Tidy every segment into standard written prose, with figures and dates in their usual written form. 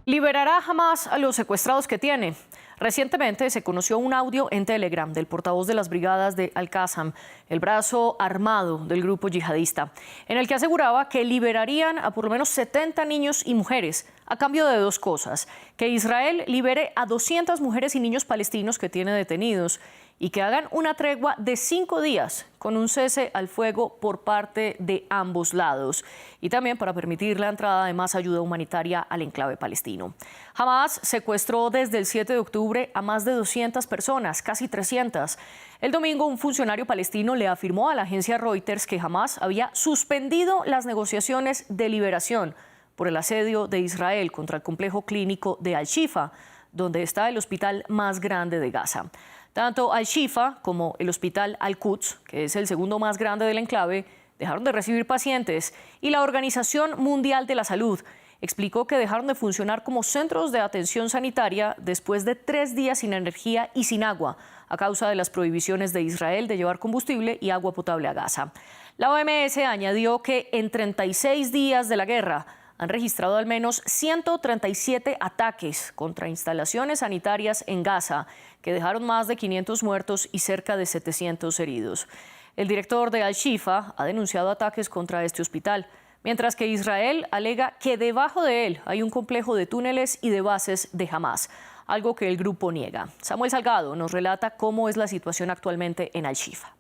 ¿Liberará Hamás a los secuestrados que tiene? Recientemente se conoció un audio en Telegram del portavoz de las brigadas de Al-Qassam, el brazo armado del grupo yihadista, en el que aseguraba que liberarían a por lo menos 70 niños y mujeres a cambio de dos cosas: que Israel libere a 200 mujeres y niños palestinos que tiene detenidos y que hagan una tregua de 5 días con un cese al fuego por parte de ambos lados, y también para permitir la entrada de más ayuda humanitaria al enclave palestino. Hamás secuestró desde el 7 de octubre a más de 200 personas, casi 300. El domingo, un funcionario palestino le afirmó a la agencia Reuters que Hamás había suspendido las negociaciones de liberación por el asedio de Israel contra el complejo clínico de Al-Shifa, donde está el hospital más grande de Gaza. Tanto Al-Shifa como el hospital Al-Quds, que es el segundo más grande del enclave, dejaron de recibir pacientes, y la Organización Mundial de la Salud explicó que dejaron de funcionar como centros de atención sanitaria después de 3 días sin energía y sin agua, a causa de las prohibiciones de Israel de llevar combustible y agua potable a Gaza. La OMS añadió que en 36 días de la guerra han registrado al menos 137 ataques contra instalaciones sanitarias en Gaza, que dejaron más de 500 muertos y cerca de 700 heridos. El director de Al-Shifa ha denunciado ataques contra este hospital, mientras que Israel alega que debajo de él hay un complejo de túneles y de bases de Hamás, algo que el grupo niega. Samuel Salgado nos relata cómo es la situación actualmente en Al-Shifa.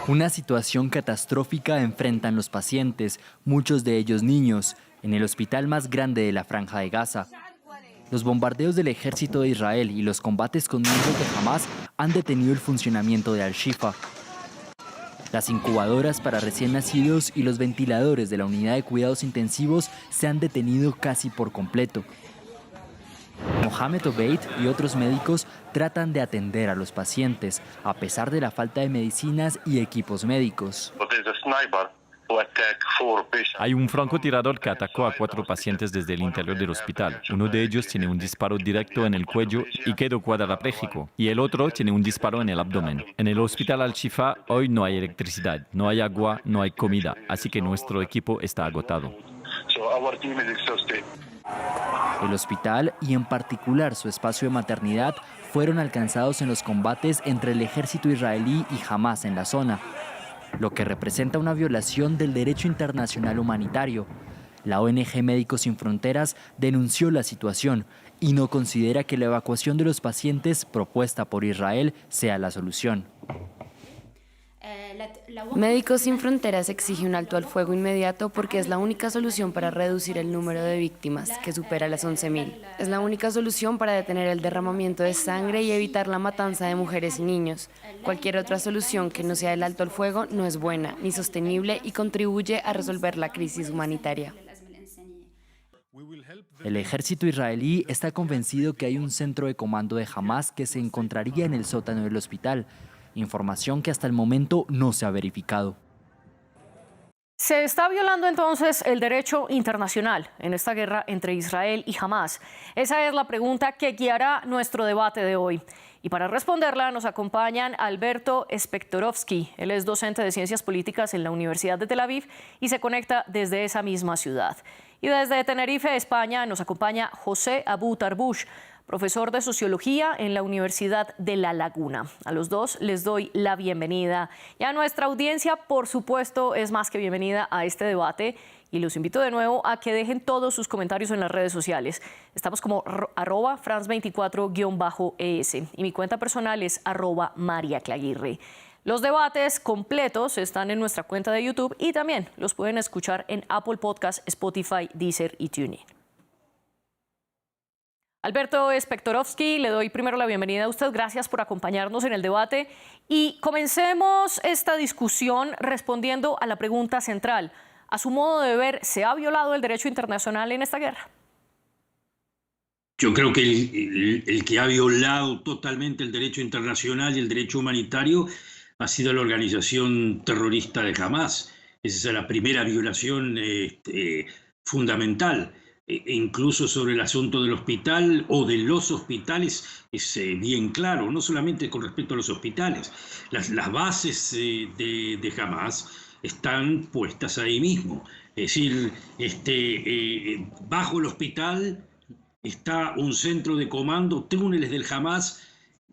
Una situación catastrófica enfrentan los pacientes, muchos de ellos niños, en el hospital más grande de la Franja de Gaza. Los bombardeos del ejército de Israel y los combates con miembros de Hamás han detenido el funcionamiento de Al-Shifa. Las incubadoras para recién nacidos y los ventiladores de la unidad de cuidados intensivos se han detenido casi por completo. Mohamed Obeid y otros médicos tratan de atender a los pacientes, a pesar de la falta de medicinas y equipos médicos. Hay un francotirador que atacó a 4 pacientes desde el interior del hospital. Uno de ellos tiene un disparo directo en el cuello y quedó cuadrapléjico, y el otro tiene un disparo en el abdomen. En el hospital Al-Shifa hoy no hay electricidad, no hay agua, no hay comida, así que nuestro equipo está agotado. El hospital, y en particular su espacio de maternidad, fueron alcanzados en los combates entre el ejército israelí y Hamás en la zona, lo que representa una violación del derecho internacional humanitario. La ONG Médicos Sin Fronteras denunció la situación y no considera que la evacuación de los pacientes propuesta por Israel sea la solución. Médicos Sin Fronteras exige un alto al fuego inmediato porque es la única solución para reducir el número de víctimas, que supera las 11.000. Es la única solución para detener el derramamiento de sangre y evitar la matanza de mujeres y niños. Cualquier otra solución que no sea el alto al fuego no es buena ni sostenible y contribuye a resolver la crisis humanitaria. El ejército israelí está convencido que hay un centro de comando de Hamás que se encontraría en el sótano del hospital, información que hasta el momento no se ha verificado. ¿Se está violando entonces el derecho internacional en esta guerra entre Israel y Hamás? Esa es la pregunta que guiará nuestro debate de hoy. Y para responderla nos acompañan Alberto Spektorovsky. Él es docente de Ciencias Políticas en la Universidad de Tel Aviv y se conecta desde esa misma ciudad. Y desde Tenerife, España, nos acompaña José Abu Tarbush, profesor de Sociología en la Universidad de La Laguna. A los dos les doy la bienvenida. Y a nuestra audiencia, por supuesto, es más que bienvenida a este debate. Y los invito de nuevo a que dejen todos sus comentarios en las redes sociales. Estamos como @France24_ES. Y mi cuenta personal es @MariaClaguirre. Los debates completos están en nuestra cuenta de YouTube y también los pueden escuchar en Apple Podcasts, Spotify, Deezer y TuneIn. Alberto Spektorovsky, le doy primero la bienvenida a usted. Gracias por acompañarnos en el debate. Y comencemos esta discusión respondiendo a la pregunta central. A su modo de ver, ¿se ha violado el derecho internacional en esta guerra? Yo creo que el que ha violado totalmente el derecho internacional y el derecho humanitario ha sido la organización terrorista de Hamás. Esa es la primera violación fundamental. Incluso sobre el asunto del hospital o de los hospitales es bien claro, no solamente con respecto a los hospitales. Las bases de Hamás están puestas ahí mismo. Es decir, bajo el hospital está un centro de comando, túneles del Hamas,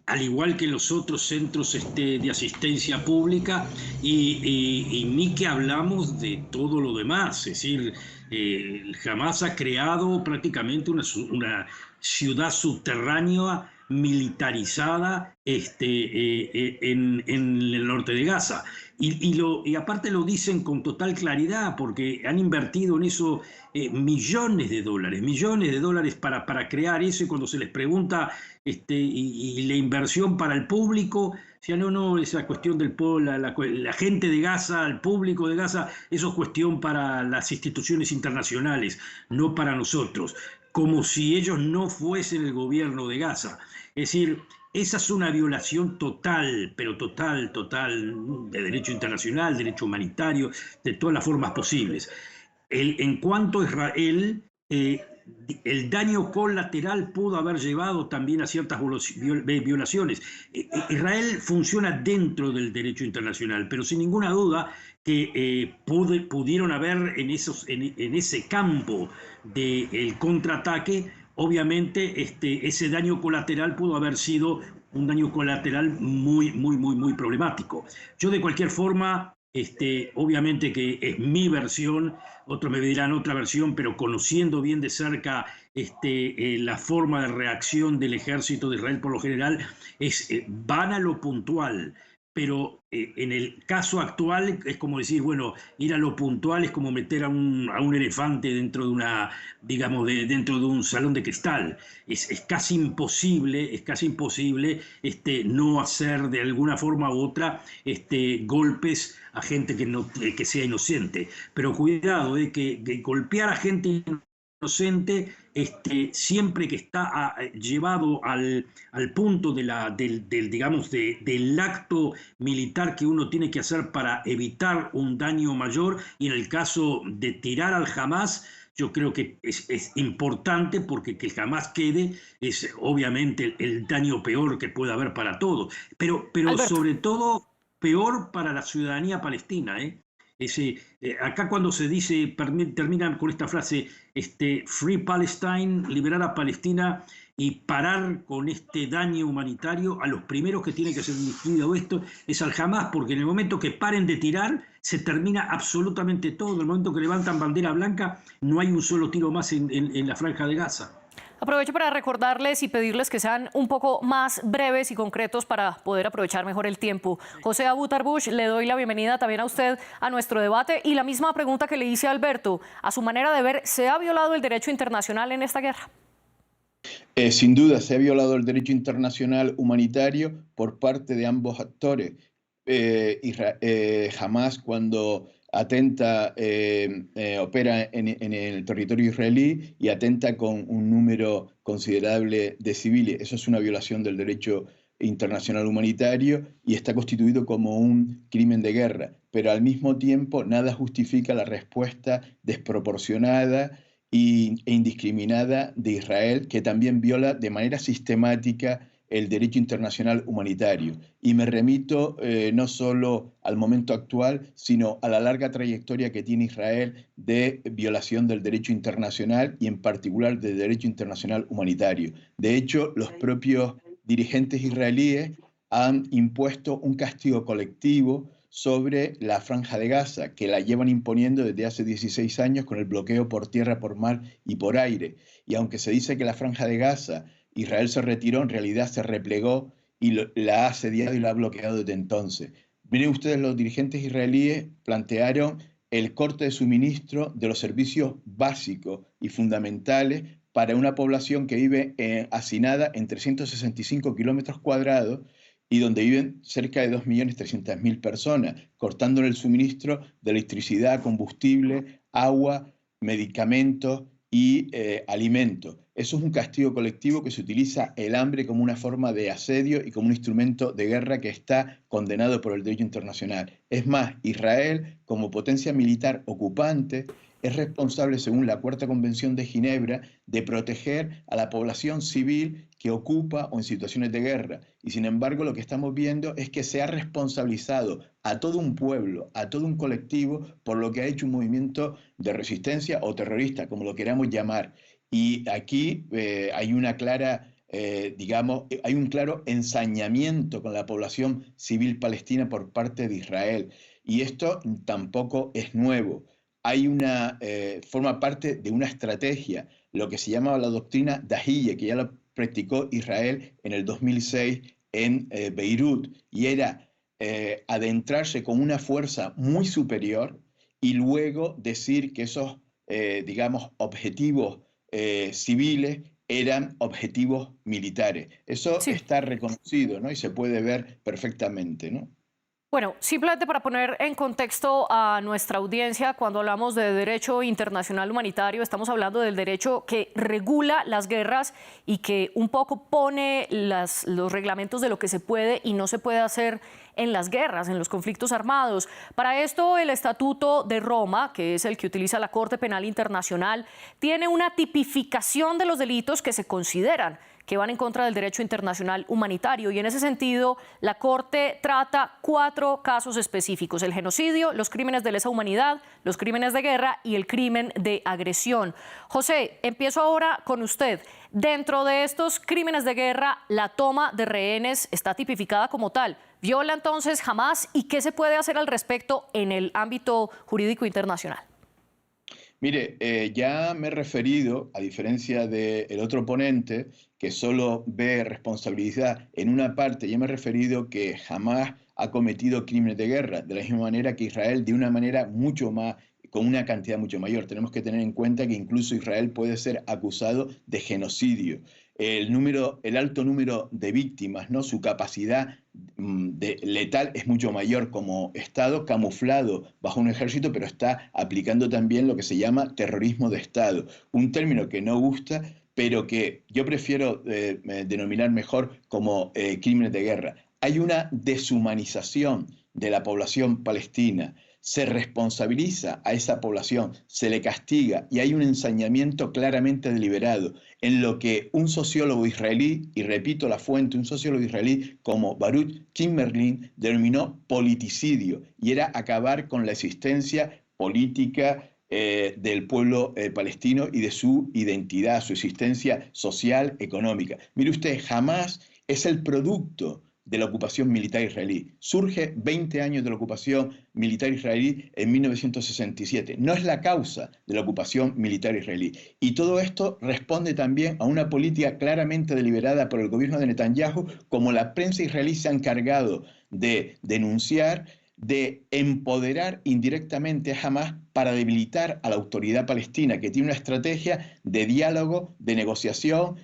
al igual que los otros centros de asistencia pública, y ni que hablamos de todo lo demás. Es decir, el Hamas ha creado prácticamente una ciudad subterránea militarizada en el norte de Gaza. Y aparte lo dicen con total claridad, porque han invertido en eso millones de dólares para crear eso, y cuando se les pregunta y la inversión para el público, no, esa cuestión del pueblo, la gente de Gaza, el público de Gaza, eso es cuestión para las instituciones internacionales, no para nosotros, como si ellos no fuesen el gobierno de Gaza. Es decir, esa es una violación total, pero total, de derecho internacional, derecho humanitario, de todas las formas posibles. En cuanto a Israel, el daño colateral pudo haber llevado también a ciertas violaciones. Israel funciona dentro del derecho internacional, pero sin ninguna duda que pudieron haber en ese campo del contraataque, obviamente ese daño colateral pudo haber sido un daño colateral muy problemático. Yo, de cualquier forma, obviamente que es mi versión, otros me dirán otra versión, pero conociendo bien de cerca la forma de reacción del ejército de Israel por lo general, van a lo puntual. Pero en el caso actual es como decir, bueno, ir a lo puntual es como meter a un elefante dentro de dentro de un salón de cristal. Es casi imposible no hacer de alguna forma u otra golpes a gente que sea inocente. Pero cuidado, que golpear a gente inocente, siempre que está llevado al punto del acto militar que uno tiene que hacer para evitar un daño mayor, y en el caso de tirar al Hamas, yo creo que es importante, porque que el Hamas quede es obviamente el daño peor que puede haber para todos, pero sobre todo peor para la ciudadanía palestina, acá cuando se dice, terminan con esta frase, Free Palestine, liberar a Palestina y parar con este daño humanitario, a los primeros que tiene que ser dirigido esto es al Hamas, porque en el momento que paren de tirar se termina absolutamente todo. En el momento que levantan bandera blanca no hay un solo tiro más en la franja de Gaza. Aprovecho para recordarles y pedirles que sean un poco más breves y concretos para poder aprovechar mejor el tiempo. José Abu Tarbush, le doy la bienvenida también a usted a nuestro debate, y la misma pregunta que le hice a Alberto. A su manera de ver, ¿se ha violado el derecho internacional en esta guerra? Sin duda se ha violado el derecho internacional humanitario por parte de ambos actores. Hamas, cuando atenta, opera en el territorio israelí y atenta con un número considerable de civiles. Eso es una violación del derecho internacional humanitario y está constituido como un crimen de guerra. Pero al mismo tiempo nada justifica la respuesta desproporcionada e indiscriminada de Israel, que también viola de manera sistemática el derecho internacional humanitario. Y me remito no solo al momento actual, sino a la larga trayectoria que tiene Israel de violación del derecho internacional, y en particular del derecho internacional humanitario. De hecho, los propios dirigentes israelíes han impuesto un castigo colectivo sobre la Franja de Gaza, que la llevan imponiendo desde hace 16 años con el bloqueo por tierra, por mar y por aire. Y aunque se dice que la Franja de Gaza Israel se retiró, en realidad se replegó y la ha asediado y la ha bloqueado desde entonces. Miren ustedes, los dirigentes israelíes plantearon el corte de suministro de los servicios básicos y fundamentales para una población que vive hacinada en 365 kilómetros cuadrados y donde viven cerca de 2.300.000 personas, cortándole el suministro de electricidad, combustible, agua, medicamentos y alimentos. Eso es un castigo colectivo que se utiliza el hambre como una forma de asedio y como un instrumento de guerra que está condenado por el derecho internacional. Es más, Israel, como potencia militar ocupante, es responsable, según la Cuarta Convención de Ginebra, de proteger a la población civil que ocupa o en situaciones de guerra. Y sin embargo, lo que estamos viendo es que se ha responsabilizado a todo un pueblo, a todo un colectivo, por lo que ha hecho un movimiento de resistencia o terrorista, como lo queramos llamar. Y aquí hay una clara, hay un claro ensañamiento con la población civil palestina por parte de Israel. Y esto tampoco es nuevo. Forma parte de una estrategia, lo que se llamaba la doctrina Dahiyeh, que ya la practicó Israel en el 2006 en Beirut, y era adentrarse con una fuerza muy superior y luego decir que esos, objetivos civiles eran objetivos militares. Eso Sí. está reconocido, ¿no? Y se puede ver perfectamente, ¿no? Bueno, simplemente para poner en contexto a nuestra audiencia, cuando hablamos de derecho internacional humanitario, estamos hablando del derecho que regula las guerras y que un poco pone los reglamentos de lo que se puede y no se puede hacer en las guerras, en los conflictos armados. Para esto, el Estatuto de Roma, que es el que utiliza la Corte Penal Internacional, tiene una tipificación de los delitos que se consideran que van en contra del derecho internacional humanitario. Y en ese sentido, la Corte trata 4 casos específicos: el genocidio, los crímenes de lesa humanidad, los crímenes de guerra y el crimen de agresión. José, empiezo ahora con usted. Dentro de estos crímenes de guerra, la toma de rehenes está tipificada como tal. ¿Viola entonces Hamás? ¿Y qué se puede hacer al respecto en el ámbito jurídico internacional? Mire, ya me he referido, a diferencia del otro ponente, que solo ve responsabilidad en una parte, ya me he referido que jamás ha cometido crímenes de guerra, de la misma manera que Israel, de una manera mucho más, con una cantidad mucho mayor. Tenemos que tener en cuenta que incluso Israel puede ser acusado de genocidio. El alto número de víctimas, ¿no? Su capacidad letal es mucho mayor como Estado, camuflado bajo un ejército, pero está aplicando también lo que se llama terrorismo de Estado, un término que no gusta, pero que yo prefiero denominar mejor como crímenes de guerra. Hay una deshumanización de la población palestina. Se responsabiliza a esa población, se le castiga y hay un ensañamiento claramente deliberado en lo que un sociólogo israelí, y repito la fuente, un sociólogo israelí como Baruch Kimmerlin denominó politicidio, y era acabar con la existencia política del pueblo palestino y de su identidad, su existencia social, económica. Mire usted, Hamás es el producto de la ocupación militar israelí. Surge 20 años de la ocupación militar israelí en 1967. No es la causa de la ocupación militar israelí. Y todo esto responde también a una política claramente deliberada por el gobierno de Netanyahu, como la prensa israelí se ha encargado de denunciar, de empoderar indirectamente a Hamás para debilitar a la autoridad palestina, que tiene una estrategia de diálogo, de negociación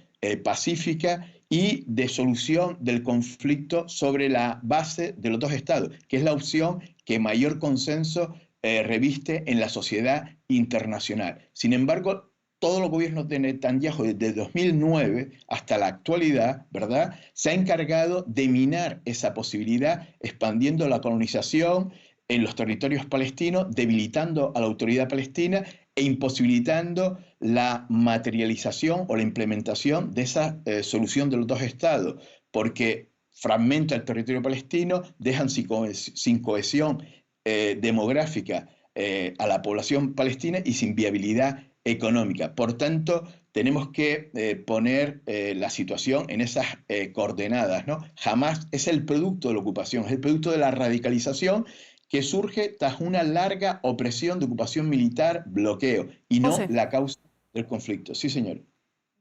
pacífica y de solución del conflicto sobre la base de los dos estados, que es la opción que mayor consenso reviste en la sociedad internacional. Sin embargo, todos los gobiernos de Netanyahu desde 2009 hasta la actualidad, ¿verdad?, se ha encargado de minar esa posibilidad, expandiendo la colonización en los territorios palestinos, debilitando a la autoridad palestina e imposibilitando la materialización o la implementación de esa solución de los dos estados, porque fragmenta el territorio palestino, dejan sin cohesión demográfica a la población palestina y sin viabilidad económica. Por tanto, tenemos que poner la situación en esas coordenadas, ¿no? Hamás es el producto de la ocupación, es el producto de la radicalización que surge tras una larga opresión de ocupación militar, bloqueo, y no José, la causa del conflicto. Sí, señor.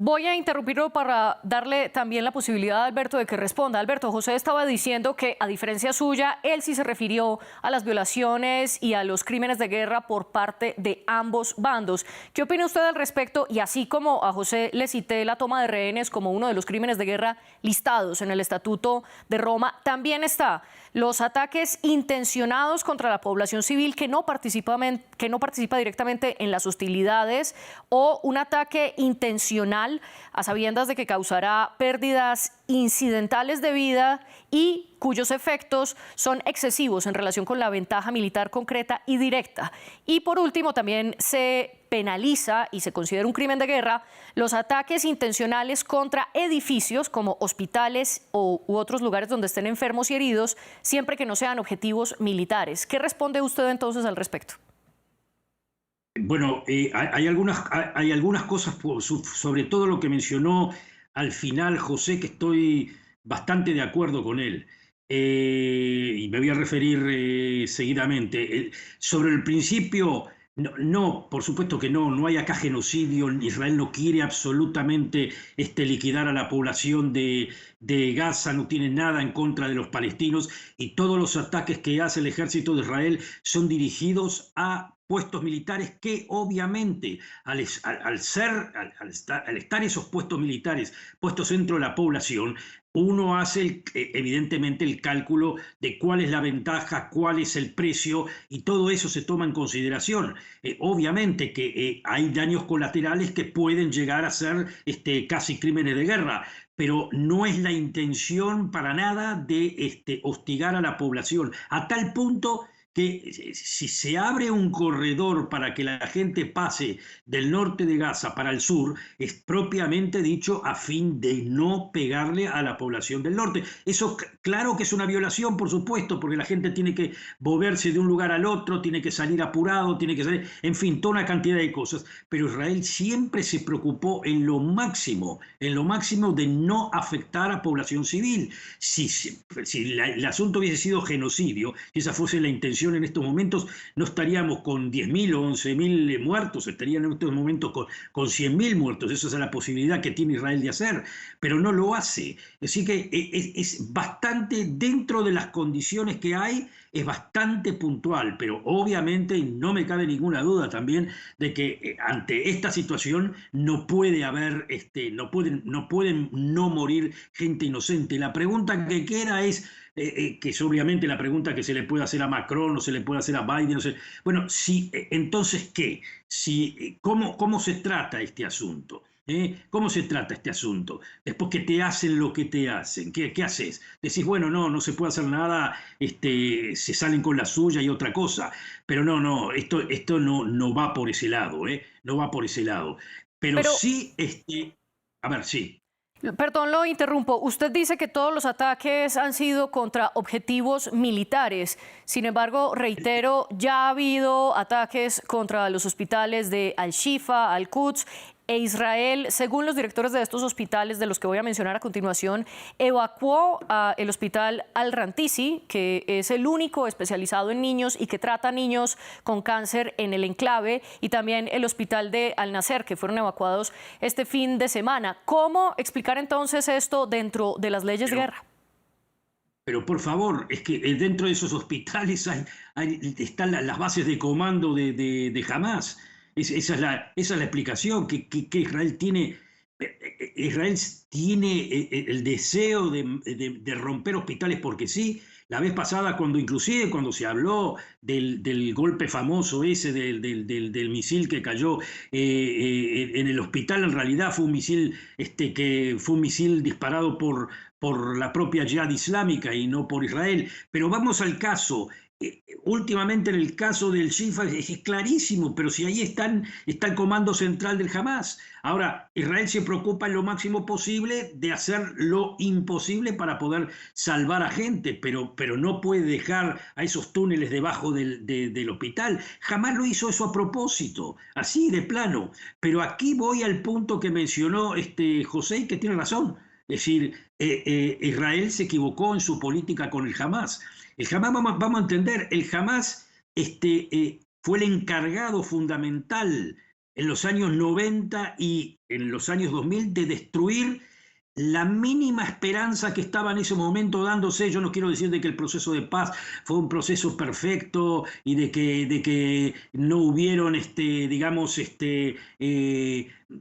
voy a interrumpirlo para darle también la posibilidad a Alberto de que responda. Alberto, José estaba diciendo que, a diferencia suya, él sí se refirió a las violaciones y a los crímenes de guerra por parte de ambos bandos. ¿Qué opina usted al respecto? Y así como a José le cité la toma de rehenes como uno de los crímenes de guerra listados en el Estatuto de Roma, también está los ataques intencionados contra la población civil que no participa directamente en las hostilidades, o un ataque intencional final, a sabiendas de que causará pérdidas incidentales de vida y cuyos efectos son excesivos en relación con la ventaja militar concreta y directa. Y por último, también se penaliza y se considera un crimen de guerra los ataques intencionales contra edificios como hospitales u otros lugares donde estén enfermos y heridos, siempre que no sean objetivos militares. ¿Qué responde usted entonces al respecto? Bueno, hay algunas cosas, sobre todo lo que mencionó al final José, que estoy bastante de acuerdo con él. Y me voy a referir seguidamente. Sobre el principio, no, por supuesto que no hay acá genocidio. Israel no quiere absolutamente liquidar a la población de Gaza, no tiene nada en contra de los palestinos, y todos los ataques que hace el ejército de Israel son dirigidos a puestos militares que obviamente al estar esos puestos militares puestos dentro de la población, uno hace evidentemente el cálculo de cuál es la ventaja, cuál es el precio, y todo eso se toma en consideración. Obviamente que hay daños colaterales que pueden llegar a ser casi crímenes de guerra, pero no es la intención para nada de hostigar a la población, a tal punto que si se abre un corredor para que la gente pase del norte de Gaza para el sur, es propiamente dicho a fin de no pegarle a la población del norte. Eso claro que es una violación, por supuesto, porque la gente tiene que moverse de un lugar al otro, tiene que salir apurado, tiene que salir, en fin, toda una cantidad de cosas. Pero Israel siempre se preocupó en lo máximo de no afectar a población civil. Si el asunto hubiese sido genocidio, si esa fuese la intención en estos momentos, no estaríamos con 10.000 o 11.000 muertos, estarían en estos momentos con 100.000 muertos. Esa es la posibilidad que tiene Israel de hacer, pero no lo hace. Así que es bastante, dentro de las condiciones que hay, es bastante puntual, pero obviamente no me cabe ninguna duda también de que ante esta situación no puede haber, no pueden no morir gente inocente. La pregunta que queda es, que es obviamente la pregunta que se le puede hacer a Macron o se le puede hacer a Biden, no sé. Bueno, entonces, ¿qué? ¿Cómo se trata este asunto? ¿Cómo se trata este asunto? Después que te hacen lo que te hacen, ¿qué haces? Decís, bueno, no se puede hacer nada, se salen con la suya y otra cosa. Pero no, esto no va por ese lado, no va por ese lado. Pero sí, a ver, sí. Perdón, lo interrumpo. Usted dice que todos los ataques han sido contra objetivos militares. Sin embargo, reitero, ya ha habido ataques contra los hospitales de Al-Shifa, Al-Quds, e Israel, según los directores de estos hospitales, de los que voy a mencionar a continuación, evacuó el hospital Al-Rantisi, que es el único especializado en niños y que trata a niños con cáncer en el enclave, y también el hospital de Al-Nasser, que fueron evacuados este fin de semana. ¿Cómo explicar entonces esto dentro de las leyes de guerra? Pero por favor, es que dentro de esos hospitales están las bases de comando de Hamás. Esa es la explicación que Israel tiene. Israel tiene el deseo de romper hospitales porque sí. La vez pasada, inclusive cuando se habló del golpe famoso ese del misil que cayó en el hospital, en realidad fue un misil disparado por la propia Jihad Islámica y no por Israel. Pero vamos al caso. Últimamente en el caso del Shifa es clarísimo, pero si ahí está el comando central del Hamas. Ahora, Israel se preocupa en lo máximo posible de hacer lo imposible para poder salvar a gente, pero no puede dejar a esos túneles debajo del hospital. Jamás lo hizo eso a propósito, así de plano. Pero aquí voy al punto que mencionó José, y que tiene razón. Es decir, Israel se equivocó en su política con el Hamas. El Hamas, vamos a entender, el Hamas fue el encargado fundamental en los años 90 y en los años 2000 de destruir la mínima esperanza que estaba en ese momento dándose. Yo no quiero decir de que el proceso de paz fue un proceso perfecto y de que no hubieron,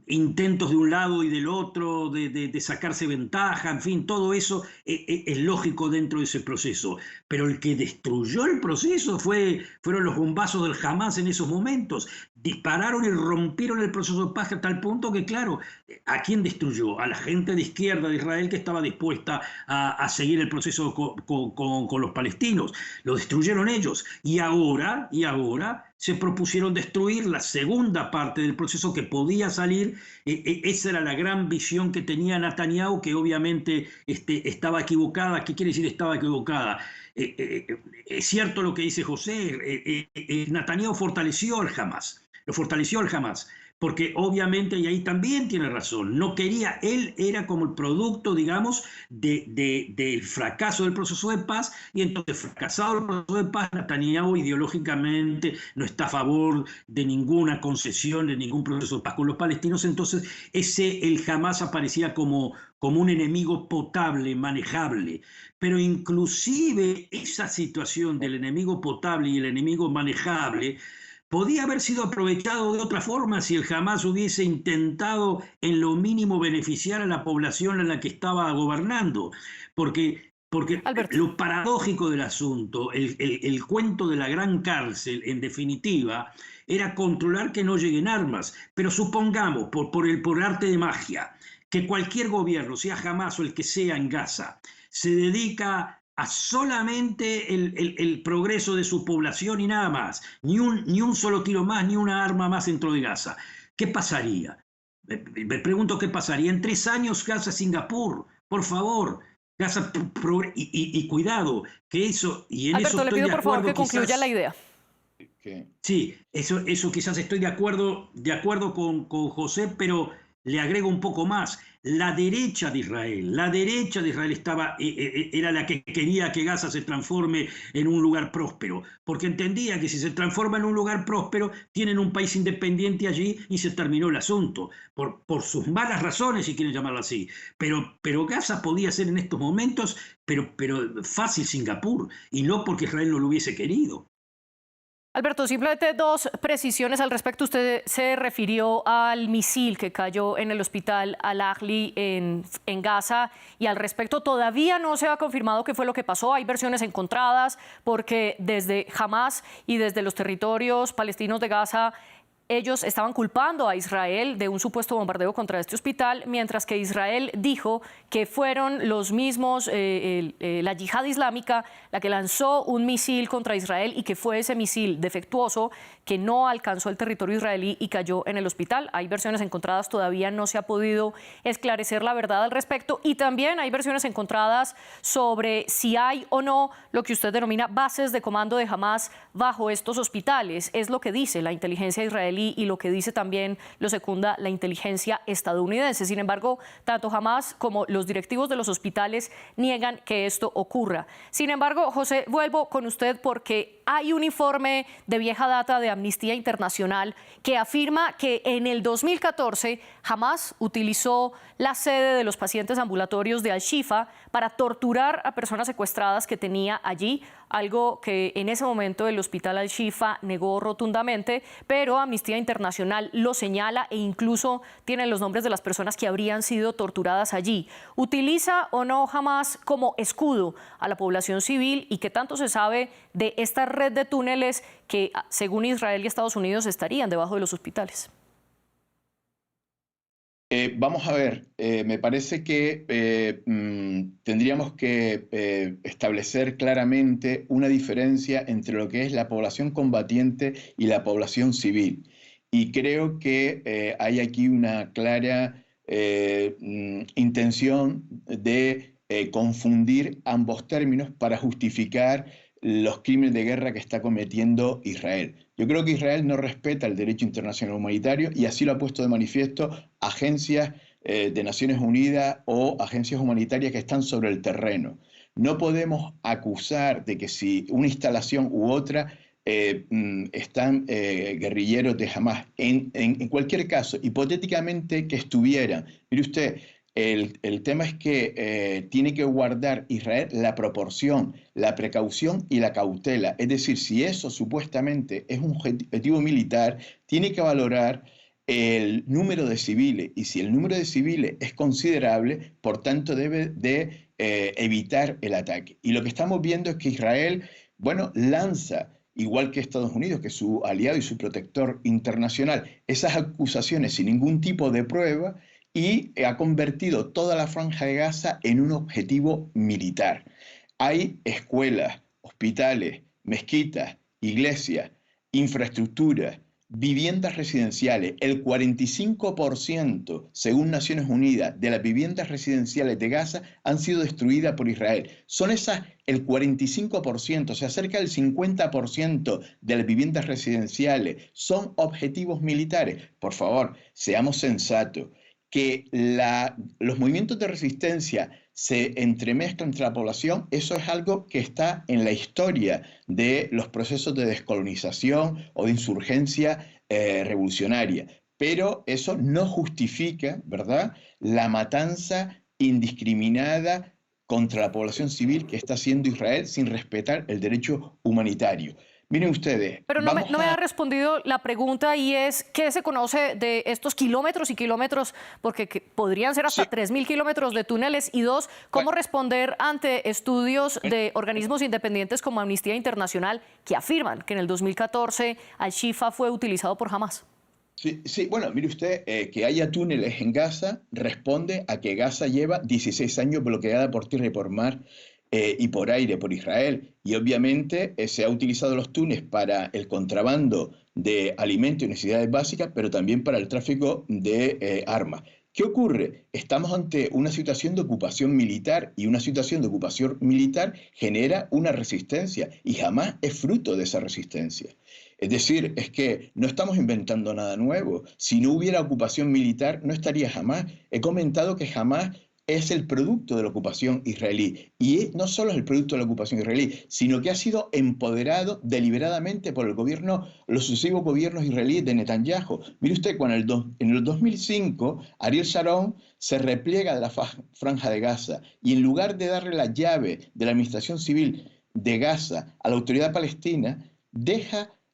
intentos de un lado y del otro de sacarse ventaja, en fin, todo eso es lógico dentro de ese proceso. Pero el que destruyó el proceso fueron los bombazos del Hamás en esos momentos. Dispararon y rompieron el proceso de paz a tal punto que, claro, ¿a quién destruyó? A la gente de izquierda de Israel que estaba dispuesta a seguir el proceso con los palestinos. Lo destruyeron ellos. Y ahora se propusieron destruir la segunda parte del proceso que podía salir. Esa era la gran visión que tenía Netanyahu, que obviamente estaba equivocada. ¿Qué quiere decir estaba equivocada? Es cierto lo que dice José, Netanyahu fortaleció al Hamás, lo fortaleció al Hamás, porque obviamente, y ahí también tiene razón, no quería, él era como el producto, digamos, del fracaso del proceso de paz, y entonces fracasado el proceso de paz, Netanyahu ideológicamente no está a favor de ninguna concesión, de ningún proceso de paz con los palestinos, entonces el Hamás aparecía como un enemigo potable, manejable. Pero inclusive esa situación del enemigo potable y el enemigo manejable podía haber sido aprovechado de otra forma si el Hamás hubiese intentado en lo mínimo beneficiar a la población en la que estaba gobernando. Porque Alberto, lo paradójico del asunto, el cuento de la gran cárcel, en definitiva, era controlar que no lleguen armas. Pero supongamos, por arte de magia, que cualquier gobierno, sea Hamás o el que sea en Gaza, se dedica a solamente el progreso de su población y nada más, ni un solo tiro más, ni una arma más dentro de Gaza. ¿Qué pasaría? Me pregunto qué pasaría. En 3 años Gaza-Singapur, por favor. Gaza, y cuidado, que eso, y en Alberto, eso le estoy pido de por favor acuerdo, que concluya la idea. Sí, eso quizás estoy de acuerdo con José, pero le agrego un poco más. La derecha de Israel era la que quería que Gaza se transforme en un lugar próspero, porque entendía que si se transforma en un lugar próspero, tienen un país independiente allí y se terminó el asunto, por sus malas razones, si quieren llamarlo así. Pero Gaza podía ser en estos momentos, pero fácil Singapur, y no porque Israel no lo hubiese querido. Alberto, simplemente 2 precisiones al respecto. Usted se refirió al misil que cayó en el hospital Al-Ahli en Gaza, y al respecto todavía no se ha confirmado qué fue lo que pasó. Hay versiones encontradas porque desde Hamás y desde los territorios palestinos de Gaza ellos estaban culpando a Israel de un supuesto bombardeo contra este hospital, mientras que Israel dijo que fueron los mismos, la yihad islámica, la que lanzó un misil contra Israel y que fue ese misil defectuoso que no alcanzó el territorio israelí y cayó en el hospital. Hay versiones encontradas, todavía no se ha podido esclarecer la verdad al respecto, y también hay versiones encontradas sobre si hay o no lo que usted denomina bases de comando de Hamás bajo estos hospitales. Es lo que dice la inteligencia israelí y lo que dice también, lo secunda la inteligencia estadounidense. Sin embargo, tanto Hamás como los directivos de los hospitales niegan que esto ocurra. Sin embargo, José, vuelvo con usted porque hay un informe de vieja data de Amnistía Internacional que afirma que en el 2014 Hamás utilizó la sede de los pacientes ambulatorios de Al-Shifa para torturar a personas secuestradas que tenía allí, algo que en ese momento el hospital Al-Shifa negó rotundamente, pero Amnistía Internacional lo señala e incluso tiene los nombres de las personas que habrían sido torturadas allí. ¿Utiliza o no Hamás como escudo a la población civil, y qué tanto se sabe de esta red de túneles que, según Israel y Estados Unidos, estarían debajo de los hospitales? Vamos a ver, me parece que tendríamos que establecer claramente una diferencia entre lo que es la población combatiente y la población civil. Y creo que hay aquí una clara intención de confundir ambos términos para justificar los crímenes de guerra que está cometiendo Israel. Yo creo que Israel no respeta el derecho internacional humanitario, y así lo ha puesto de manifiesto agencias de Naciones Unidas o agencias humanitarias que están sobre el terreno. No podemos acusar de que si una instalación u otra están guerrilleros de Hamás. En cualquier caso, hipotéticamente que estuvieran, mire usted, el tema es que tiene que guardar Israel la proporción, la precaución y la cautela. Es decir, si eso supuestamente es un objetivo militar, tiene que valorar el número de civiles, y si el número de civiles es considerable, por tanto debe de evitar el ataque. Y lo que estamos viendo es que Israel, bueno, lanza, igual que Estados Unidos, que es su aliado y su protector internacional, esas acusaciones sin ningún tipo de prueba, y ha convertido toda la Franja de Gaza en un objetivo militar. Hay escuelas, hospitales, mezquitas, iglesias, infraestructura, viviendas residenciales. El 45%, según Naciones Unidas, de las viviendas residenciales de Gaza han sido destruidas por Israel. Son esas el 45%, o sea, cerca del 50% de las viviendas residenciales son objetivos militares. Por favor, seamos sensatos. Que los movimientos de resistencia se entremezclan entre la población, eso es algo que está en la historia de los procesos de descolonización o de insurgencia revolucionaria. Pero eso no justifica, ¿verdad?, la matanza indiscriminada contra la población civil que está haciendo Israel sin respetar el derecho humanitario. Miren ustedes. Pero no me ha respondido la pregunta, y es, ¿qué se conoce de estos kilómetros y kilómetros? Porque podrían ser hasta 3.000 kilómetros de túneles. Y dos, ¿cómo responder ante estudios de organismos independientes como Amnistía Internacional que afirman que en el 2014 Al-Shifa fue utilizado por Hamás? Sí, bueno, mire usted, que haya túneles en Gaza responde a que Gaza lleva 16 años bloqueada por tierra y por mar. Y por aire, por Israel. Y obviamente se ha utilizado los túneles para el contrabando de alimentos y necesidades básicas, pero también para el tráfico de armas. ¿Qué ocurre? Estamos ante una situación de ocupación militar, y una situación de ocupación militar genera una resistencia, y Hamás es fruto de esa resistencia. Es decir, es que no estamos inventando nada nuevo. Si no hubiera ocupación militar, no estaría Hamás. He comentado que Hamás es el producto de la ocupación israelí. Y no solo es el producto de la ocupación israelí, sino que ha sido empoderado deliberadamente por los sucesivos gobiernos israelíes de Netanyahu. Mire usted, cuando en el 2005 Ariel Sharon se repliega de la Franja de Gaza, y en lugar de darle la llave de la administración civil de Gaza a la autoridad palestina,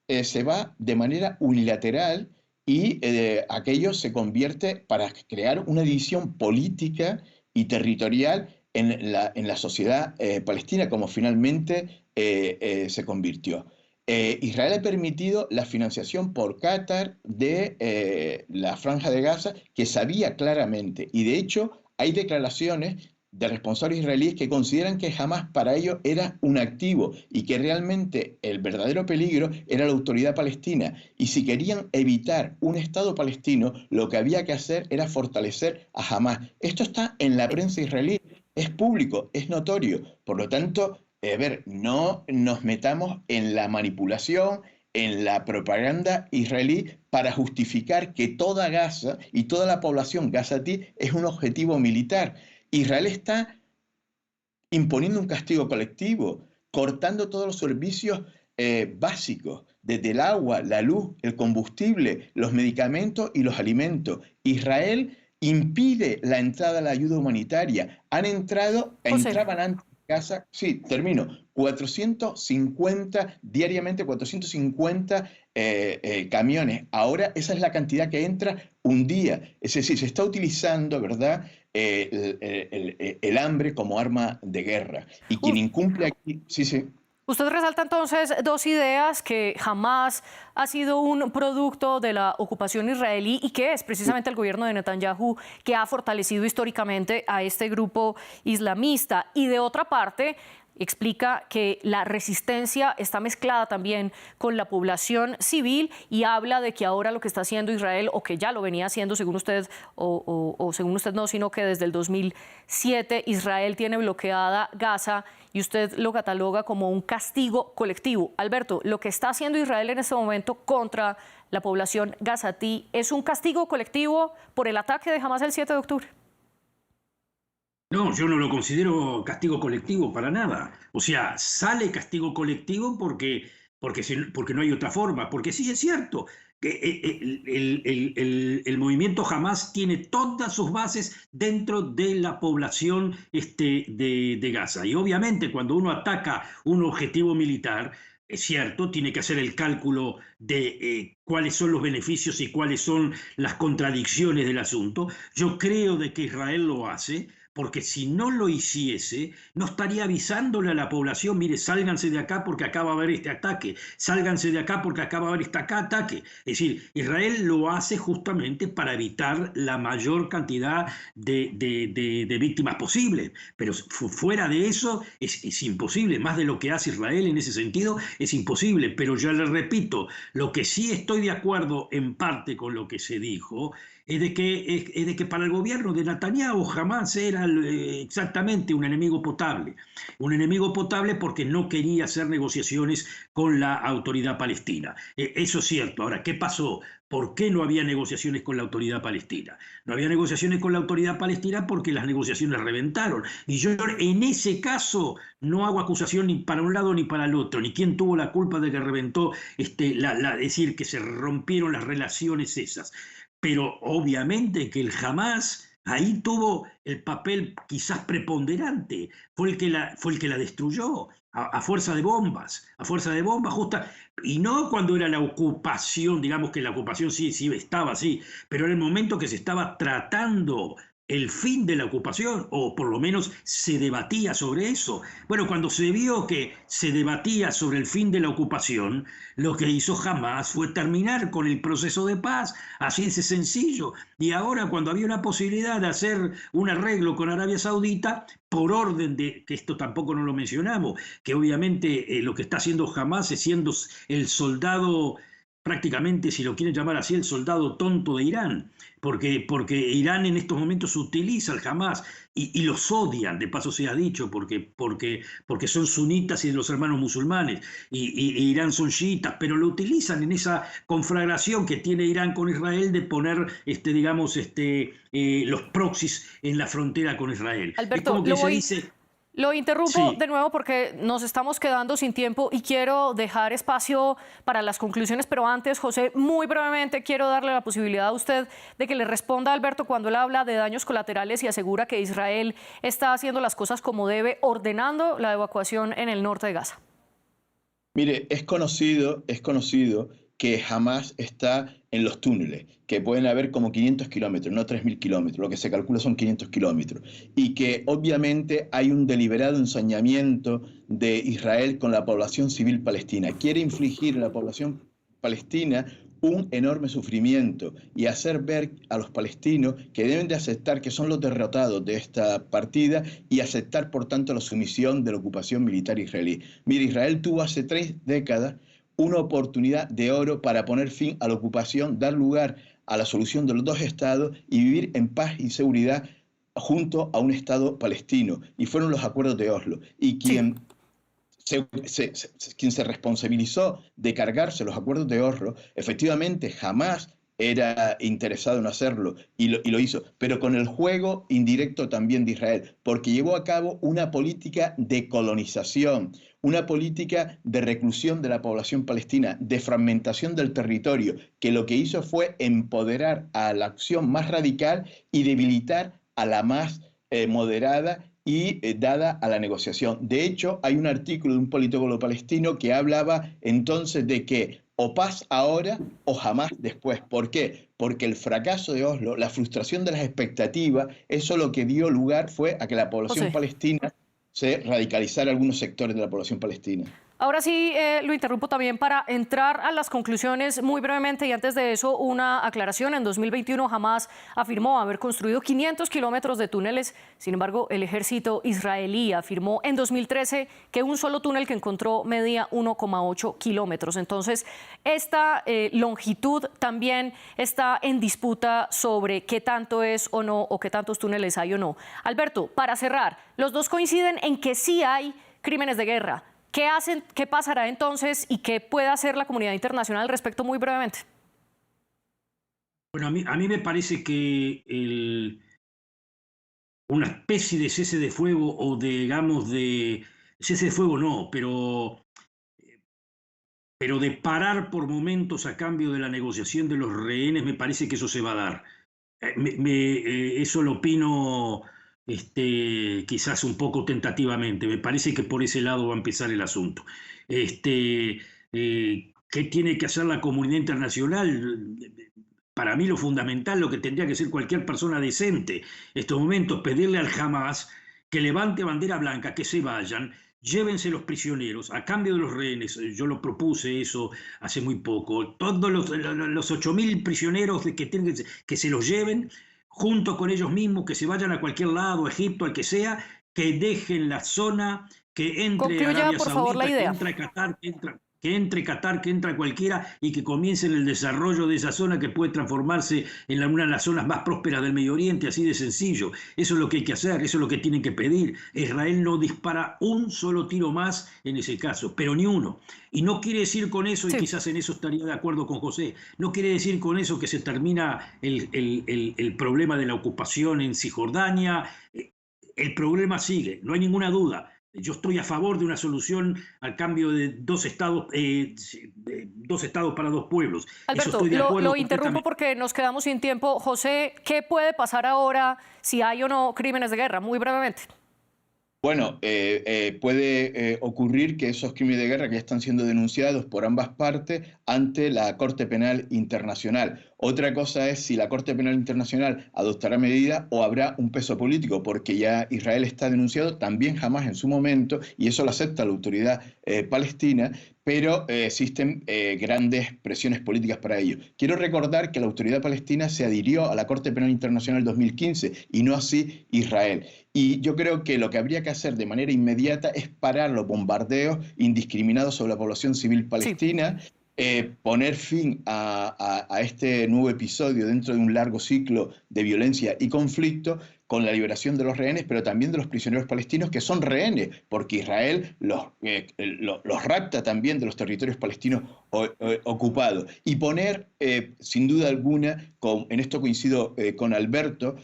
se va de manera unilateral, y aquello se convierte para crear una división política y territorial en la sociedad palestina, como finalmente se convirtió. Israel ha permitido la financiación por Qatar de la Franja de Gaza, que sabía claramente, y de hecho hay declaraciones de responsables israelíes que consideran que Hamás para ellos era un activo, y que realmente el verdadero peligro era la autoridad palestina. Y si querían evitar un Estado palestino, lo que había que hacer era fortalecer a Hamás. Esto está en la prensa israelí, es público, es notorio. Por lo tanto, no nos metamos en la manipulación, en la propaganda israelí para justificar que toda Gaza y toda la población gazatí es un objetivo militar. Israel está imponiendo un castigo colectivo, cortando todos los servicios básicos, desde el agua, la luz, el combustible, los medicamentos y los alimentos. Israel impide la entrada de la ayuda humanitaria. Entraban antes en Gaza, sí, termino, 450 diariamente, 450 camiones. Ahora esa es la cantidad que entra un día. Es decir, se está utilizando, ¿verdad?, el hambre como arma de guerra. Y quien incumple aquí... Sí. Usted resalta entonces dos ideas: que Hamás ha sido un producto de la ocupación israelí, y que es precisamente el gobierno de Netanyahu que ha fortalecido históricamente a este grupo islamista. Y de otra parte, explica que la resistencia está mezclada también con la población civil, y habla de que ahora lo que está haciendo Israel, o que ya lo venía haciendo según usted, o según usted no, sino que desde el 2007 Israel tiene bloqueada Gaza, y usted lo cataloga como un castigo colectivo. Alberto, lo que está haciendo Israel en este momento contra la población gazatí, ¿es un castigo colectivo por el ataque de Hamás el 7 de octubre? No, yo no lo considero castigo colectivo para nada. O sea, sale castigo colectivo porque no hay otra forma. Porque sí es cierto que el movimiento Hamás tiene todas sus bases dentro de la población de Gaza. Y obviamente cuando uno ataca un objetivo militar, es cierto, tiene que hacer el cálculo de cuáles son los beneficios y cuáles son las contradicciones del asunto. Yo creo de que Israel lo hace, porque si no lo hiciese, no estaría avisándole a la población, mire, sálganse de acá porque acá va a haber este ataque, sálganse de acá porque acá va a haber este ataque. Es decir, Israel lo hace justamente para evitar la mayor cantidad de víctimas posible, pero fuera de eso es imposible, más de lo que hace Israel en ese sentido es imposible, pero ya le repito, lo que sí estoy de acuerdo en parte con lo que se dijo, es de que para el gobierno de Netanyahu jamás era exactamente un enemigo potable porque no quería hacer negociaciones con la autoridad palestina. Eso es cierto. Ahora, ¿qué pasó? ¿Por qué no había negociaciones con la autoridad palestina? No había negociaciones con la autoridad palestina porque las negociaciones reventaron. Y yo en ese caso no hago acusación ni para un lado ni para el otro, ni quién tuvo la culpa de que reventó, es decir, que se rompieron las relaciones esas. Pero obviamente que el Hamás ahí tuvo el papel quizás preponderante, fue el que la destruyó a fuerza de bombas, justa, y no cuando era la ocupación, digamos que la ocupación sí estaba así, pero en el momento que se estaba tratando el fin de la ocupación, o por lo menos se debatía sobre eso. Bueno, cuando se vio que se debatía sobre el fin de la ocupación, lo que hizo Hamás fue terminar con el proceso de paz, así de sencillo. Y ahora, cuando había una posibilidad de hacer un arreglo con Arabia Saudita, por orden de, que esto tampoco no lo mencionamos, que obviamente lo que está haciendo Hamás es siendo el soldado, prácticamente, si lo quieren llamar así, el soldado tonto de Irán, porque Irán en estos momentos utiliza al Hamás y los odian, de paso se ha dicho, porque son sunitas y los hermanos musulmanes, y Irán son chiitas, pero lo utilizan en esa conflagración que tiene Irán con Israel de poner, los proxies en la frontera con Israel. Alberto, es como que se dice... Lo interrumpo Sí. de nuevo porque nos estamos quedando sin tiempo y quiero dejar espacio para las conclusiones, pero antes, José, muy brevemente quiero darle la posibilidad a usted de que le responda a Alberto cuando él habla de daños colaterales y asegura que Israel está haciendo las cosas como debe, ordenando la evacuación en el norte de Gaza. Mire, es conocido que Hamás está en los túneles, que pueden haber como 500 kilómetros, no 3.000 kilómetros, lo que se calcula son 500 kilómetros, y que obviamente hay un deliberado ensañamiento de Israel con la población civil palestina. Quiere infligir a la población palestina un enorme sufrimiento y hacer ver a los palestinos que deben de aceptar que son los derrotados de esta partida y aceptar, por tanto, la sumisión de la ocupación militar israelí. Mire, Israel tuvo hace 3 décadas una oportunidad de oro para poner fin a la ocupación, dar lugar a la solución de los 2 estados y vivir en paz y seguridad junto a un estado palestino. Y fueron los acuerdos de Oslo. Y quien se responsabilizó de cargarse los acuerdos de Oslo, efectivamente jamás era interesado en hacerlo y lo hizo, pero con el juego indirecto también de Israel, porque llevó a cabo una política de colonización, una política de reclusión de la población palestina, de fragmentación del territorio, que lo que hizo fue empoderar a la acción más radical y debilitar a la más moderada y dada a la negociación. De hecho, hay un artículo de un politólogo palestino que hablaba entonces de que o paz ahora o jamás después. ¿Por qué? Porque el fracaso de Oslo, la frustración de las expectativas, eso lo que dio lugar fue a que la población palestina se radicalizara algunos sectores de la población palestina. Ahora sí, lo interrumpo también para entrar a las conclusiones muy brevemente y antes de eso una aclaración. En 2021 Hamás afirmó haber construido 500 kilómetros de túneles. Sin embargo, el ejército israelí afirmó en 2013 que un solo túnel que encontró medía 1,8 kilómetros. Entonces, esta longitud también está en disputa sobre qué tanto es o no, o qué tantos túneles hay o no. Alberto, para cerrar, los dos coinciden en que sí hay crímenes de guerra. ¿Qué hacen? ¿Qué pasará entonces? ¿Y qué puede hacer la comunidad internacional al respecto muy brevemente? Bueno, a mí me parece que una especie de cese de fuego o digamos de cese de fuego no, pero de parar por momentos a cambio de la negociación de los rehenes, me parece que eso se va a dar. Eso lo opino quizás un poco tentativamente. Me parece que por ese lado va a empezar el asunto. ¿Qué tiene que hacer la comunidad internacional? Para mí lo fundamental, lo que tendría que ser cualquier persona decente en estos momentos, pedirle al Hamas que levante bandera blanca, que se vayan, llévense los prisioneros, a cambio de los rehenes. Yo lo propuse eso hace muy poco. Todos los 8.000 prisioneros que se los lleven, junto con ellos mismos, que se vayan a cualquier lado, a Egipto, al que sea, que dejen la zona, que entre Concluya, Arabia por favor, Saudita, la idea. que entre Qatar, que entre cualquiera y que comiencen el desarrollo de esa zona que puede transformarse en una de las zonas más prósperas del Medio Oriente, así de sencillo. Eso es lo que hay que hacer, eso es lo que tienen que pedir. Israel no dispara un solo tiro más en ese caso, pero ni uno. Y no quiere decir con eso, y quizás en eso estaría de acuerdo con José, no quiere decir con eso que se termina el problema de la ocupación en Cisjordania. El problema sigue, no hay ninguna duda. Yo estoy a favor de una solución al cambio de dos estados para dos pueblos. Alberto, lo interrumpo porque nos quedamos sin tiempo. José, ¿qué puede pasar ahora si hay o no crímenes de guerra? Muy brevemente. Bueno, puede ocurrir que esos crímenes de guerra que ya están siendo denunciados por ambas partes ante la Corte Penal Internacional. Otra cosa es si la Corte Penal Internacional adoptará medidas o habrá un peso político, porque ya Israel está denunciado, también Hamas en su momento, y eso lo acepta la autoridad palestina, pero existen grandes presiones políticas para ello. Quiero recordar que la autoridad palestina se adhirió a la Corte Penal Internacional en 2015 y no así Israel. Y yo creo que lo que habría que hacer de manera inmediata es parar los bombardeos indiscriminados sobre la población civil palestina, poner fin a este nuevo episodio dentro de un largo ciclo de violencia y conflicto, con la liberación de los rehenes, pero también de los prisioneros palestinos que son rehenes, porque Israel los rapta también de los territorios palestinos ocupados. Y poner, sin duda alguna, en esto coincido con Alberto,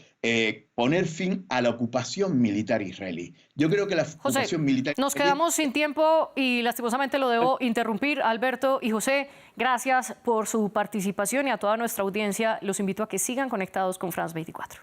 poner fin a la ocupación militar israelí. Yo creo que la ocupación militar israelí... Nos quedamos sin tiempo y lastimosamente lo debo interrumpir. Alberto y José, gracias por su participación, y a toda nuestra audiencia los invito a que sigan conectados con France 24.